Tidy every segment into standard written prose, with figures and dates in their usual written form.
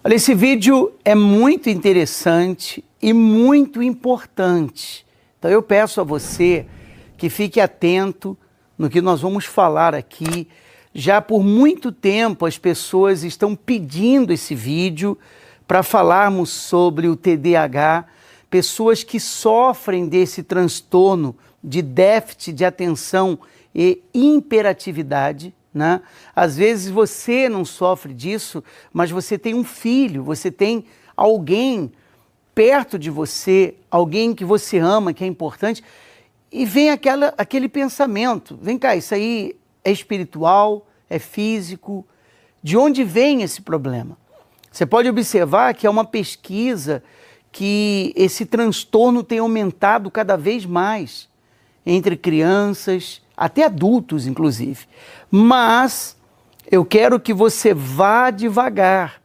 Olha, esse vídeo é muito interessante e muito importante. Então eu peço a você que fique atento no que nós vamos falar aqui. Já por muito tempo as pessoas estão pedindo esse vídeo para falarmos sobre o TDAH, pessoas que sofrem desse transtorno de déficit de atenção e hiperatividade, né? Às vezes você não sofre disso, mas você tem um filho, você tem alguém perto de você, alguém que você ama, que é importante, e vem aquele pensamento, vem cá, isso aí é espiritual, é físico, de onde vem esse problema? Você pode observar que é uma pesquisa que esse transtorno tem aumentado cada vez mais entre crianças, até adultos, inclusive. Mas eu quero que você vá devagar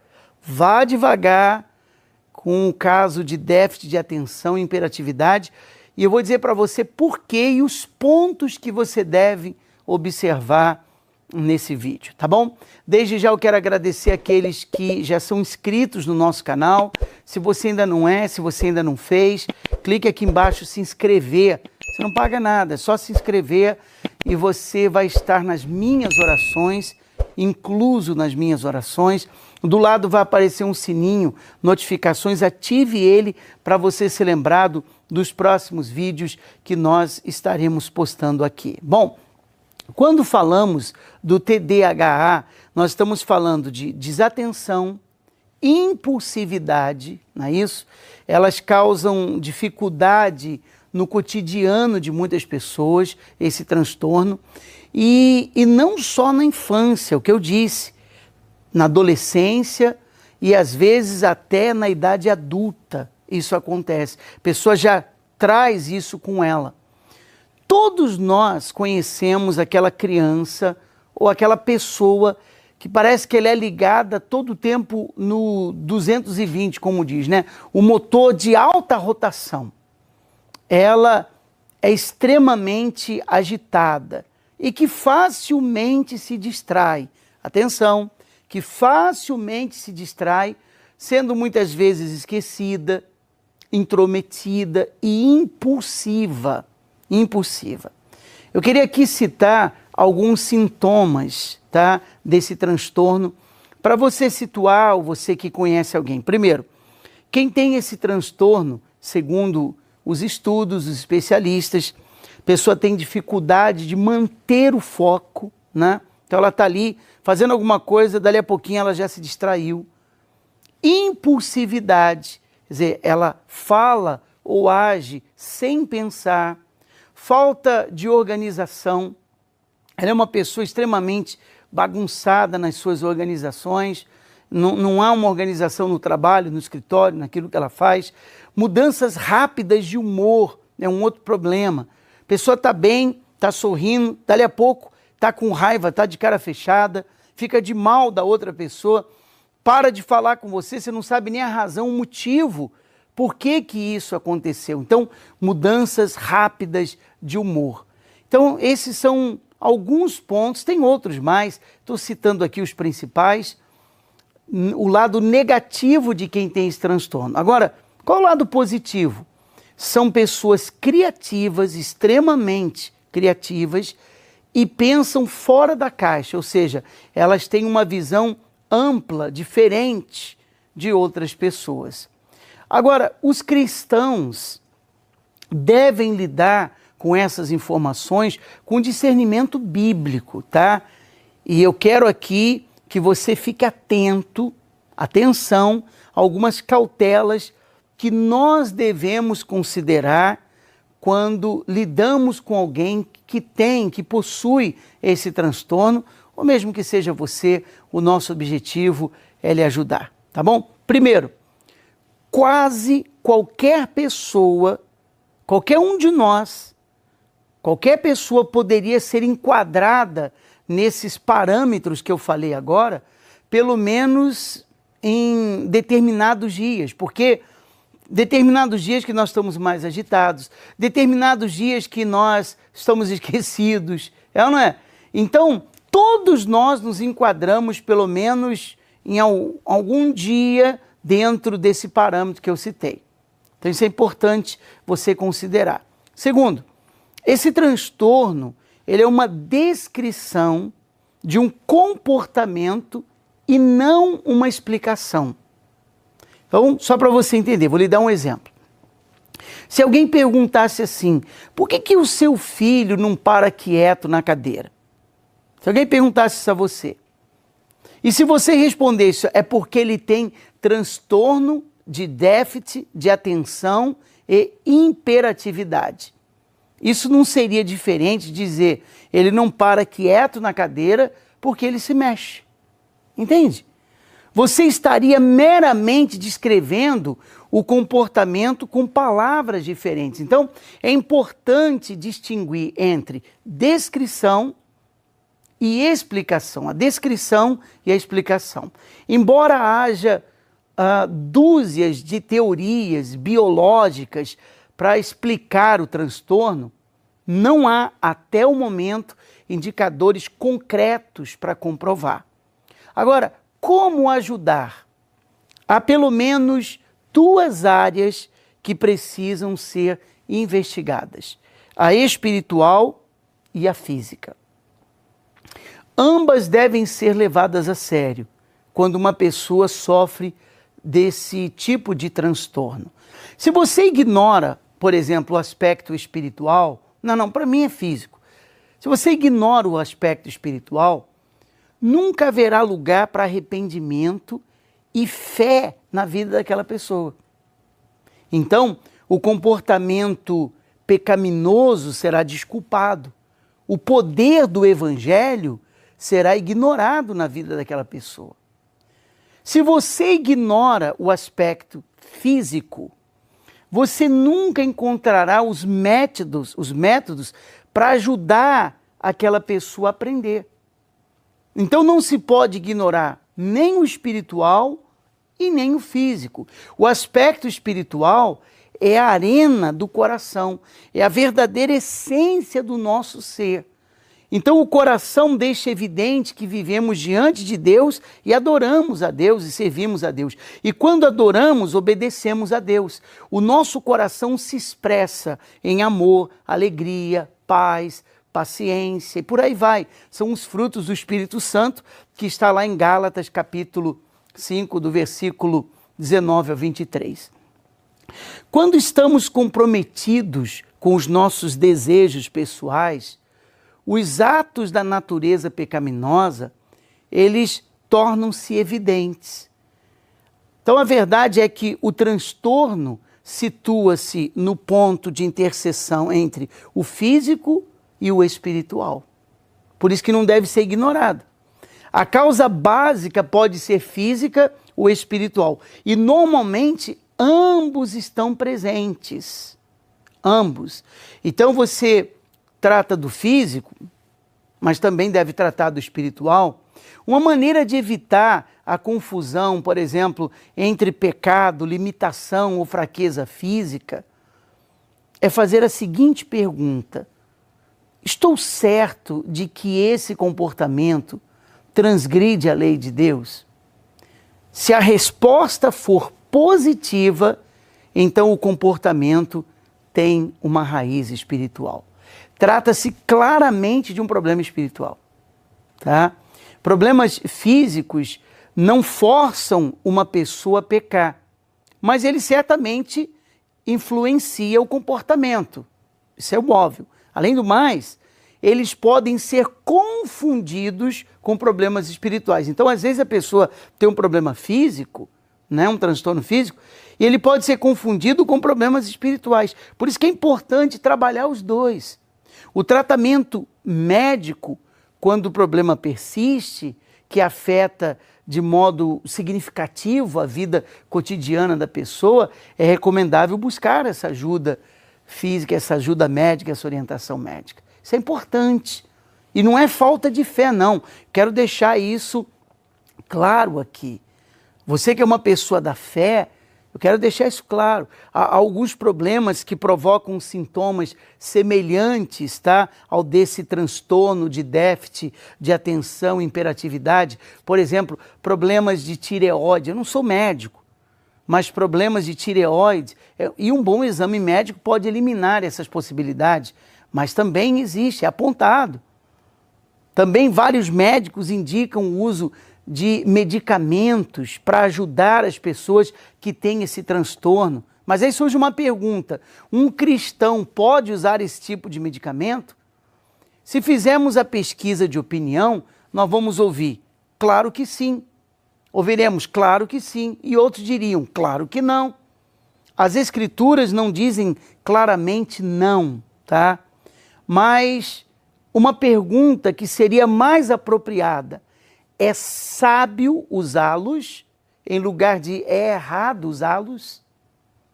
com o caso de déficit de atenção e hiperatividade, e eu vou dizer para você por quê e os pontos que você deve observar nesse vídeo, tá bom? Desde já eu quero agradecer aqueles que já são inscritos no nosso canal. Se você ainda não é, se você ainda não fez, clique aqui embaixo se inscrever. Você não paga nada, é só se inscrever e você vai estar nas minhas orações, incluso nas minhas orações. Do lado vai aparecer um sininho, notificações, ative ele para você ser lembrado dos próximos vídeos que nós estaremos postando aqui. Bom, quando falamos do TDAH, nós estamos falando de desatenção, impulsividade, não é isso? Elas causam dificuldade no cotidiano de muitas pessoas, esse transtorno, e não só na infância, o que eu disse, na adolescência e às vezes até na idade adulta isso acontece. A pessoa já traz isso com ela. Todos nós conhecemos aquela criança ou aquela pessoa que parece que ela é ligada todo o tempo no 220, como diz, né? O motor de alta rotação. Ela é extremamente agitada e que facilmente se distrai. Atenção, que facilmente se distrai, sendo muitas vezes esquecida, intrometida e impulsiva. Eu queria aqui citar alguns sintomas, tá, desse transtorno, para você situar, ou você que conhece alguém. Primeiro, quem tem esse transtorno, segundo os estudos, os especialistas, a pessoa tem dificuldade de manter o foco, né? Então ela está ali fazendo alguma coisa, dali a pouquinho ela já se distraiu. Impulsividade, quer dizer, ela fala ou age sem pensar. Falta de organização, ela é uma pessoa extremamente bagunçada nas suas organizações, não há uma organização no trabalho, no escritório, naquilo que ela faz. Mudanças rápidas de humor é um outro problema. A pessoa está bem, está sorrindo, dali a pouco está com raiva, está de cara fechada, fica de mal da outra pessoa, para de falar com você, você não sabe nem a razão, o motivo. Por que que isso aconteceu? Então, mudanças rápidas de humor. Então, esses são alguns pontos, tem outros mais, estou citando aqui os principais, o lado negativo de quem tem esse transtorno. Agora, qual é o lado positivo? São pessoas criativas, extremamente criativas, e pensam fora da caixa, ou seja, elas têm uma visão ampla, diferente de outras pessoas. Agora, os cristãos devem lidar com essas informações com discernimento bíblico, tá? E eu quero aqui que você fique atenção a algumas cautelas que nós devemos considerar quando lidamos com alguém que possui esse transtorno, ou mesmo que seja você, o nosso objetivo é lhe ajudar, tá bom? Primeiro, quase qualquer pessoa, qualquer um de nós, qualquer pessoa poderia ser enquadrada nesses parâmetros que eu falei agora, pelo menos em determinados dias, porque determinados dias que nós estamos mais agitados, determinados dias que nós estamos esquecidos, é ou não é? Então, todos nós nos enquadramos pelo menos em algum dia dentro desse parâmetro que eu citei. Então isso é importante você considerar. Segundo, esse transtorno, ele é uma descrição de um comportamento e não uma explicação. Então, só para você entender, vou lhe dar um exemplo. Se alguém perguntasse assim, por que o seu filho não para quieto na cadeira? Se alguém perguntasse isso a você, e se você respondesse, é porque ele tem transtorno de déficit de atenção e hiperatividade. Isso não seria diferente de dizer, ele não para quieto na cadeira porque ele se mexe. Entende? Você estaria meramente descrevendo o comportamento com palavras diferentes. Então, é importante distinguir entre descrição e explicação. A descrição e a explicação. Embora haja dúzias de teorias biológicas para explicar o transtorno, não há, até o momento, indicadores concretos para comprovar. Agora, como ajudar? Há pelo menos duas áreas que precisam ser investigadas: a espiritual e a física. Ambas devem ser levadas a sério quando uma pessoa sofre desse tipo de transtorno. Se você ignora, por exemplo, o aspecto espiritual, não, para mim é físico. Se você ignora o aspecto espiritual, nunca haverá lugar para arrependimento e fé na vida daquela pessoa. Então, o comportamento pecaminoso será desculpado. O poder do evangelho será ignorado na vida daquela pessoa. Se você ignora o aspecto físico, você nunca encontrará os métodos para ajudar aquela pessoa a aprender. Então não se pode ignorar nem o espiritual e nem o físico. O aspecto espiritual é a arena do coração, é a verdadeira essência do nosso ser. Então o coração deixa evidente que vivemos diante de Deus e adoramos a Deus e servimos a Deus. E quando adoramos, obedecemos a Deus. O nosso coração se expressa em amor, alegria, paz, paciência e por aí vai. São os frutos do Espírito Santo que está lá em Gálatas capítulo 5, do versículo 19 a 23. Quando estamos comprometidos com os nossos desejos pessoais, os atos da natureza pecaminosa, eles tornam-se evidentes. Então a verdade é que o transtorno situa-se no ponto de interseção entre o físico e o espiritual. Por isso que não deve ser ignorado. A causa básica pode ser física ou espiritual. E normalmente ambos estão presentes. Ambos. Então você trata do físico, mas também deve tratar do espiritual. Uma maneira de evitar a confusão, por exemplo, entre pecado, limitação ou fraqueza física, é fazer a seguinte pergunta: estou certo de que esse comportamento transgride a lei de Deus? Se a resposta for positiva, então o comportamento tem uma raiz espiritual. Trata-se claramente de um problema espiritual, tá? Problemas físicos não forçam uma pessoa a pecar, mas eles certamente influenciam o comportamento. Isso é óbvio. Além do mais, eles podem ser confundidos com problemas espirituais. Então, às vezes a pessoa tem um problema físico, né, um transtorno físico, e ele pode ser confundido com problemas espirituais. Por isso que é importante trabalhar os dois. O tratamento médico, quando o problema persiste, que afeta de modo significativo a vida cotidiana da pessoa, é recomendável buscar essa ajuda física, essa ajuda médica, essa orientação médica. Isso é importante. E não é falta de fé, não. Quero deixar isso claro aqui. Você que é uma pessoa da fé, Eu quero deixar isso claro. Há alguns problemas que provocam sintomas semelhantes, tá, ao desse transtorno de déficit de atenção e hiperatividade. Por exemplo, problemas de tireoide. Eu não sou médico, mas problemas de tireoide e um bom exame médico pode eliminar essas possibilidades. Mas também existe, é apontado. Também vários médicos indicam o uso de medicamentos para ajudar as pessoas que têm esse transtorno. Mas aí surge uma pergunta: um cristão pode usar esse tipo de medicamento? Se fizermos a pesquisa de opinião, nós vamos ouvir, claro que sim. Ouviremos, claro que sim. E outros diriam, claro que não. As escrituras não dizem claramente não, tá? Mas uma pergunta que seria mais apropriada: é sábio usá-los em lugar de é errado usá-los?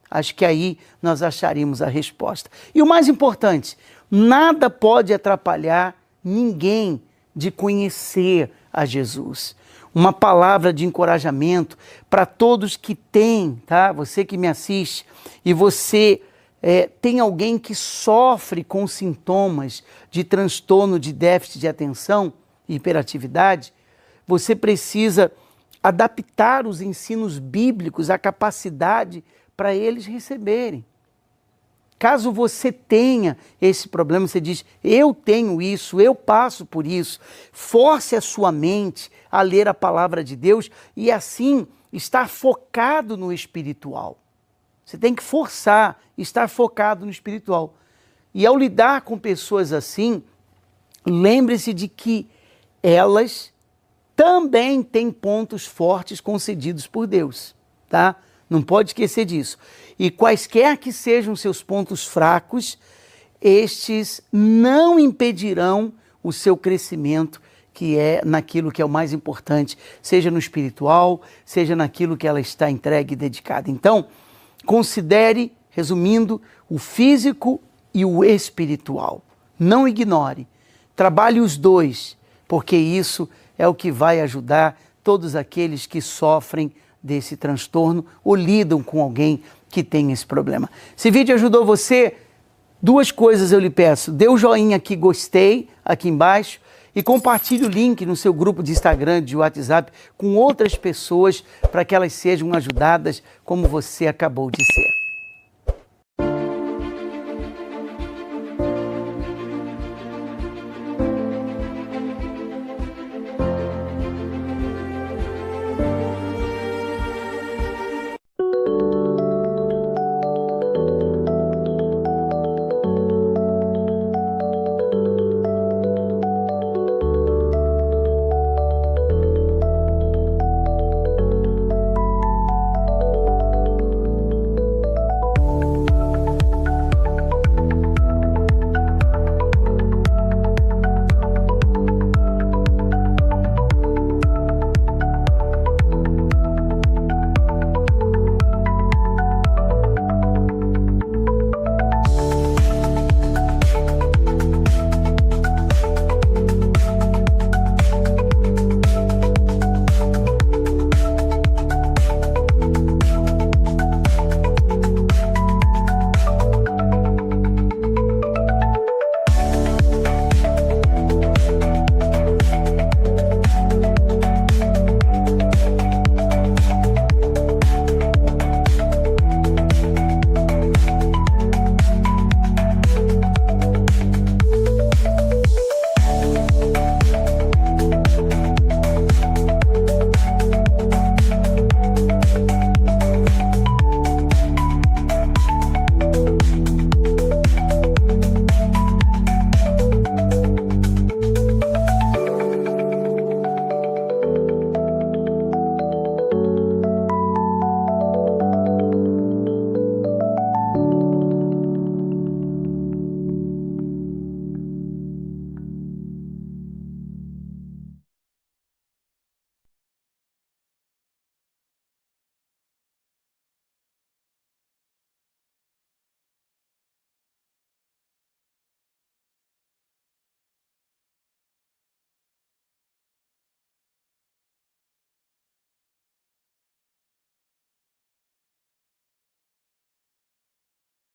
Acho que aí nós acharíamos a resposta. E o mais importante, nada pode atrapalhar ninguém de conhecer a Jesus. Uma palavra de encorajamento para todos que têm, tá? Você que me assiste e você tem alguém que sofre com sintomas de transtorno de déficit de atenção e hiperatividade, você precisa adaptar os ensinos bíblicos à capacidade para eles receberem. Caso você tenha esse problema, você diz, eu tenho isso, eu passo por isso, force a sua mente a ler a palavra de Deus e assim estar focado no espiritual. Você tem que forçar, estar focado no espiritual. E ao lidar com pessoas assim, lembre-se de que elas também têm pontos fortes concedidos por Deus, tá? Não pode esquecer disso. E quaisquer que sejam seus pontos fracos, estes não impedirão o seu crescimento, que é naquilo que é o mais importante, seja no espiritual, seja naquilo que ela está entregue e dedicada. Então, considere, resumindo, o físico e o espiritual. Não ignore. Trabalhe os dois, porque isso é o que vai ajudar todos aqueles que sofrem desse transtorno ou lidam com alguém que tem esse problema. Se o vídeo ajudou você, duas coisas eu lhe peço. Dê o joinha aqui, gostei, aqui embaixo, e compartilhe o link no seu grupo de Instagram, de WhatsApp, com outras pessoas para que elas sejam ajudadas como você acabou de ser.